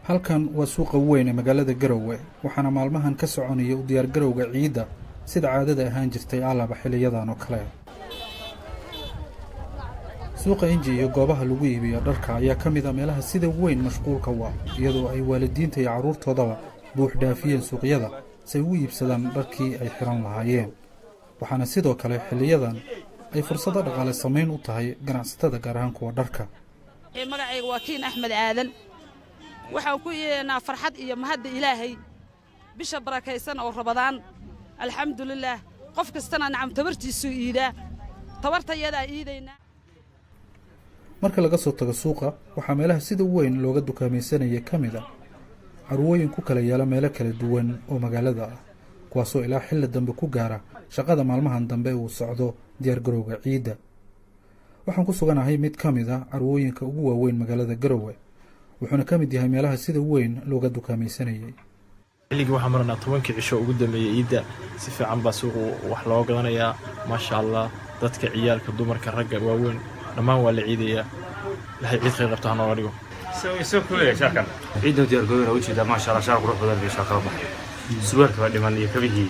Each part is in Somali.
halkan waa suuqa weyn ee magaalada Garowe waxaana maalmahan ka soconaya u diyaar garowga ciida sida caadada ahaan jirtay alaba xiliyadan oo kale. suuqa Inji iyo goobaha lagu iibiyo dharka ayaa kamid ah meelaha sida weyn mashquulka ah iyadoo ay waalidiinta iyo caruurtoodaba buux dhaafiyeen suuqyada si ay u iibsadaan dharkii ay xiran lahaayeen. waxaana sidoo kale xiliyadan ay fursado dhaqaale sameyn u tahay ganacsatada gaar ahaan kuwa dharka. magacaygu waa Kiin Axmed Aadan waxaan ku yeeynaa farxad iyo mahad Ilaahay bisha barakaysan oo Ramadaan alxamdulillah qof kastana nacam tabartiisu iida tabartayada iidayna. marka laga soo tago suuqa waxaa meelaha sida weyn looga dukaamaysanayay kamid ah carwooyin ku kala yaala meelo kala duwan oo magaalada ah kuwaasoo ilaa xilli dambe ku gaara shaqada maalmahan dambe uu socdo diyaar garowga ciida. waxaan ku suganahay mid kamid ah carwooyinka ugu waaweyn magaalada Garowe wuxuuna kamid yahay meelaha sida weyn looga dukaamaysanayay. xilligii waxaan marnaa 10 cisho ugu dambeeyay ciida si fiican baa suuqu wax loo gadanayaa maasha Allah dadka ciyaalka dumarka ragga waaweyn dhammaan waa la ciidayaa lahay ciid khayr qabtaan oo dhigo soo kulay shaqan ciidan diyaar garowga u jeeda maasha Allah shaar qurux badan iyo shaqo baxay suwarka waa dhiman iyo kabihii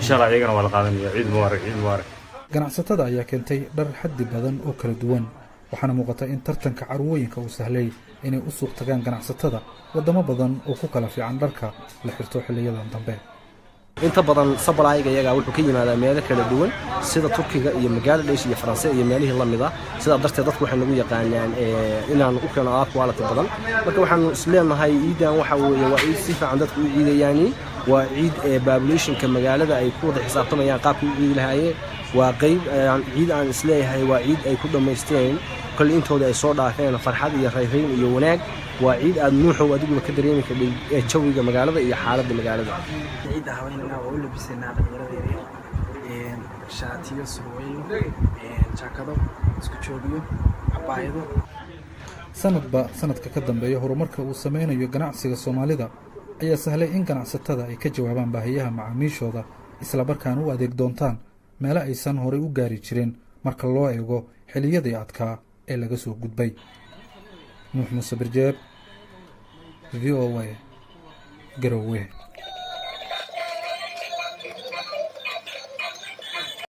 insha Allah iyagana waa la qaadanaya ciid mubarak. ganacsatada ayaa keentay dhar xaddi badan oo kala duwan waxaana muuqata in tartanka carwooyinka uu sahlay inay u suuq tagaan ganacsatada wadamo badan oo ku kala fiican dharka la xirto xiliyadan dambe. inta badan sablayga iyaga wuxuu ka yimaadaa meelo kala duwan sida Turkiga iyo Bangladesh iyo Faransa iyo meelihii lamid ah sida darteed dadku waxay lagu yaqaanaan inaan u keeno quality badan marka waxaan isleenahay ciidan waxa weeye waa ciid si fiican dadku u ciidayaan waa ciid populationka magaalada ay ku wada xisaabtamayaan qaabka u ciidi lahaayeen waa qayb ciid aan isleeyahay waa ciid ay ku dhameysteen kal intooda ay soo dhaafeen farxad iyo rayrayn iyo wanaag waa ciid aad nuuxow adigu ka dareemi kartay jawiga magaalada iyo xaaladda magaalada. ciid haweenna oo labisana dhalinyarada shaatiyo surwaal jaakado isku joogiyo cabaayado. sanadba sanadka ka dambeeya horumarka uu sameynayo ganacsiga Soomaalida ayaa sahlay in ganacsatada ay ka jawaabaan baahiyaha macaamiishooda isla markaana u adeeg doontaan meelo aysan horey u gaari jirin marka loo eego xilliyadii adkaa ee laga soo gudbay. Nuux Muuse Birjeeb VOA Garowe.